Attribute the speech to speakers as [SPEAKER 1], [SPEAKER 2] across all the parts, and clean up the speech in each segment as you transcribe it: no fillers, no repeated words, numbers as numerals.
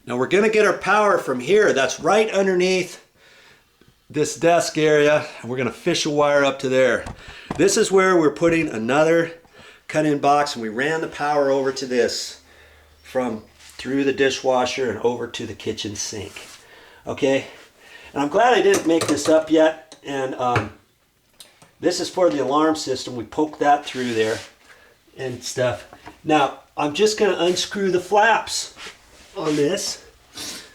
[SPEAKER 1] Now we're going to get our power from here. That's right underneath this desk area. And we're going to fish a wire up to there. This is where we're putting another cut-in box, and we ran the power over to this from through the dishwasher and over to the kitchen sink. Okay, and I'm glad I didn't make this up yet. And this is for the alarm system. We poked that through there and stuff. Now I'm just going to unscrew the flaps on this.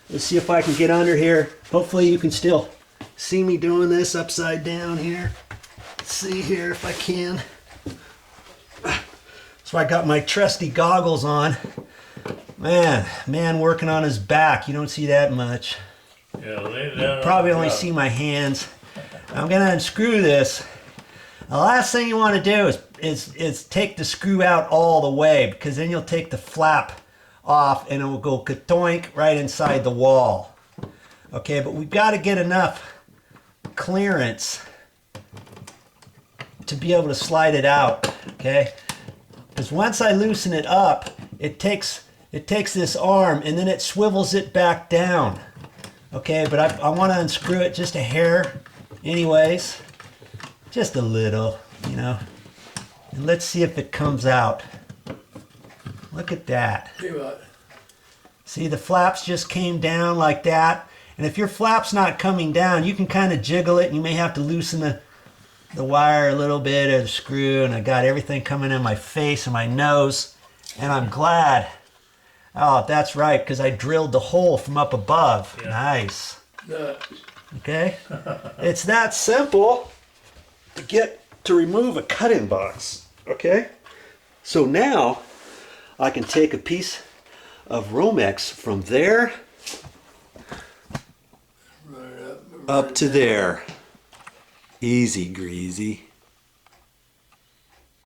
[SPEAKER 1] Let's see if I can get under here. Hopefully you can still see me doing this upside down here. Let's see here if I can. So I got my trusty goggles on. Man working on his back. You don't see that much.
[SPEAKER 2] Yeah, lay down.
[SPEAKER 1] You probably only see my hands. I'm gonna unscrew this. The last thing you want to do is take the screw out all the way, because then you'll take the flap off and it will go ka-toink right inside the wall. Okay, but we've got to get enough clearance to be able to slide it out. Okay, because once I loosen it up, it takes this arm and then it swivels it back down. Okay, but I want to unscrew it just a hair anyways, just a little, you know, and let's see if it comes out. Look at that. See, the flaps just came down like that. And if your flap's not coming down, you can kind of jiggle it, and you may have to loosen the wire a little bit, or the screw. And I got everything coming in my face and my nose, and I'm glad. Oh, that's right, because I drilled the hole from up above. Yeah. Nice. Okay, it's that simple to remove a cut-in box. Okay, so now I can take a piece of Romex from there up to there. Easy greasy.